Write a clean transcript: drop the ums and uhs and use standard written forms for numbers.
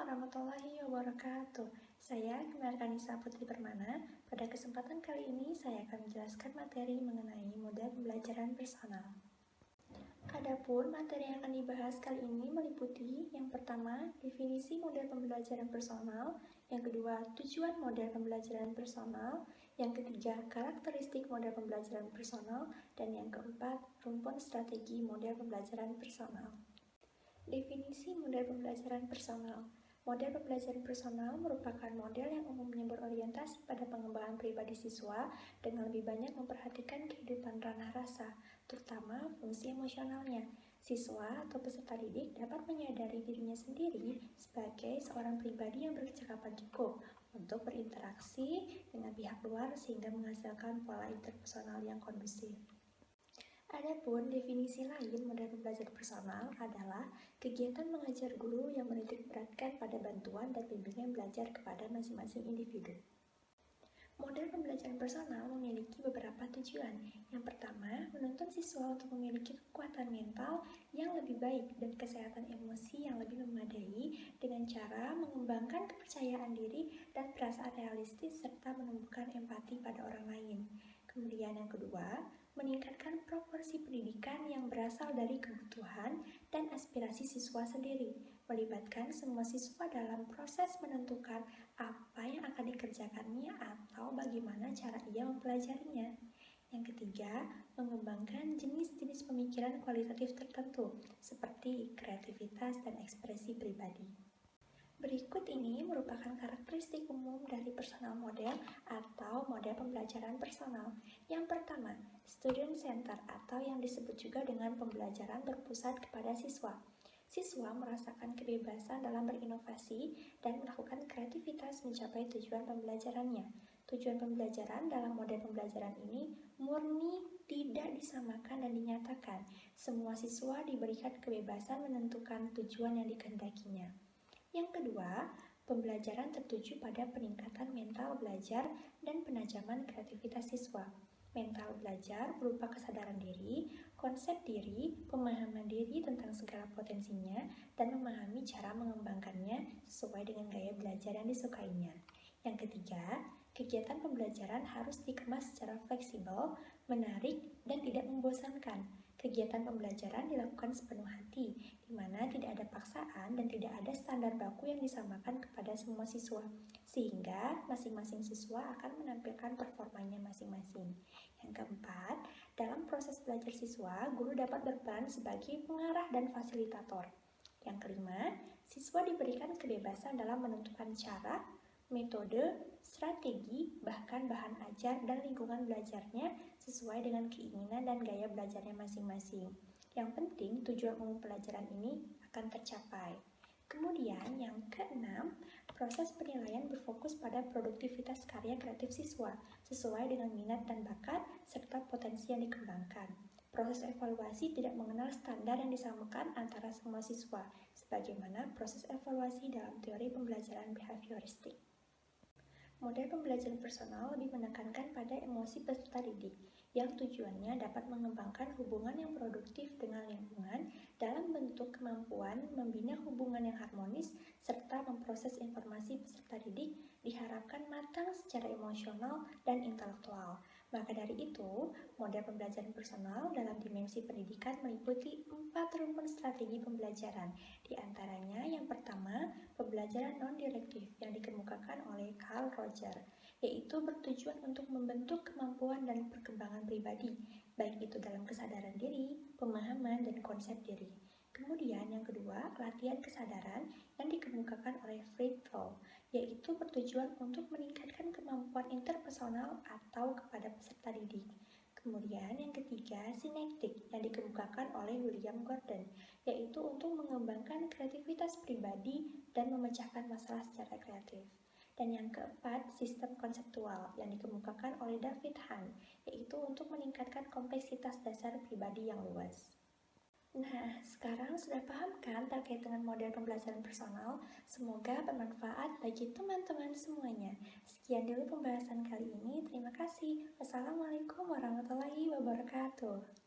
warahmatullahi wabarakatuh. Saya Kanisa Putri Permana. Pada kesempatan kali ini saya akan menjelaskan materi mengenai model pembelajaran personal. Adapun materi yang akan dibahas kali ini meliputi yang pertama, definisi model pembelajaran personal, yang kedua, tujuan model pembelajaran personal, yang ketiga, karakteristik model pembelajaran personal, dan yang keempat, rumpun strategi model pembelajaran personal. Definisi model pembelajaran personal. Model pembelajaran personal merupakan model yang umumnya berorientasi pada pengembangan pribadi siswa dengan lebih banyak memperhatikan kehidupan ranah rasa, terutama fungsi emosionalnya. Siswa atau peserta didik dapat menyadari dirinya sendiri sebagai seorang pribadi yang berkecakapan cukup untuk berinteraksi dengan pihak luar sehingga menghasilkan pola interpersonal yang kondusif. Adapun definisi lain model pembelajaran personal adalah kegiatan mengajar guru yang menitik beratkan pada bantuan dan bimbingan belajar kepada masing-masing individu. Model pembelajaran personal memiliki beberapa tujuan. Yang pertama, menuntun siswa untuk memiliki kekuatan mental yang lebih baik dan kesehatan emosi yang lebih memadai dengan cara mengembangkan kepercayaan diri dan perasaan realistis serta menumbuhkan empati pada orang lain. Kemudian yang kedua, meningkatkan proporsi pendidikan yang berasal dari kebutuhan dan aspirasi siswa sendiri, melibatkan semua siswa dalam proses menentukan apa yang akan dikerjakannya atau bagaimana cara ia mempelajarinya. Yang ketiga, mengembangkan jenis-jenis pemikiran kualitatif tertentu, seperti kreativitas dan ekspresi pribadi. Berikut ini merupakan karakteristik umum dari personal model atau model pembelajaran personal. Yang pertama, student center atau yang disebut juga dengan pembelajaran berpusat kepada siswa. Siswa merasakan kebebasan dalam berinovasi dan melakukan kreativitas mencapai tujuan pembelajarannya. Tujuan pembelajaran dalam model pembelajaran ini murni tidak disamakan dan dinyatakan. Semua siswa diberikan kebebasan menentukan tujuan yang dikehendakinya. Yang kedua, pembelajaran tertuju pada peningkatan mental belajar dan penajaman kreativitas siswa. Mental belajar berupa kesadaran diri, konsep diri, pemahaman diri tentang segala potensinya, dan memahami cara mengembangkannya sesuai dengan gaya belajar yang disukainya. Yang ketiga, kegiatan pembelajaran harus dikemas secara fleksibel, menarik, dan tidak membosankan. Kegiatan pembelajaran dilakukan sepenuh hati, di mana tidak ada paksaan dan tidak ada standar baku yang disamakan kepada semua siswa, sehingga masing-masing siswa akan menampilkan performanya masing-masing. Yang keempat, dalam proses belajar siswa, guru dapat berperan sebagai pengarah dan fasilitator. Yang kelima, siswa diberikan kebebasan dalam menentukan cara, metode, strategi, bahkan bahan ajar dan lingkungan belajarnya sesuai dengan keinginan dan gaya belajarnya masing-masing. Yang penting, tujuan umum pelajaran ini akan tercapai. Kemudian yang keenam, proses penilaian berfokus pada produktivitas karya kreatif siswa sesuai dengan minat dan bakat serta potensi yang dikembangkan. Proses evaluasi tidak mengenal standar yang disamakan antara semua siswa, sebagaimana proses evaluasi dalam teori pembelajaran behavioristik. Model pembelajaran personal lebih menekankan pada emosi peserta didik, yang tujuannya dapat mengembangkan hubungan yang produktif dengan lingkungan dalam bentuk kemampuan membina hubungan yang harmonis serta memproses informasi peserta didik diharapkan matang secara emosional dan intelektual. Maka dari itu, model pembelajaran personal dalam dimensi pendidikan meliputi 4 rumpun strategi pembelajaran. Di antaranya yang pertama, pembelajaran non-direktif yang dikemukakan oleh Carl Rogers, yaitu bertujuan untuk membentuk kemampuan dan perkembangan pribadi, baik itu dalam kesadaran diri, pemahaman, dan konsep diri. Kemudian yang kedua, latihan kesadaran yang dikemukakan oleh Friedel, yaitu bertujuan untuk meningkatkan kemampuan interpersonal atau kepada peserta didik. Kemudian yang ketiga, sinektik yang dikemukakan oleh William Gordon, yaitu untuk mengembangkan kreativitas pribadi dan memecahkan masalah secara kreatif. Dan yang keempat, sistem konseptual yang dikemukakan oleh David Hahn, yaitu untuk meningkatkan kompleksitas dasar pribadi yang luas. Nah, sekarang sudah paham kan terkait dengan model pembelajaran personal? Semoga bermanfaat bagi teman-teman semuanya. Sekian dulu pembahasan kali ini. Terima kasih. Wassalamualaikum warahmatullahi wabarakatuh.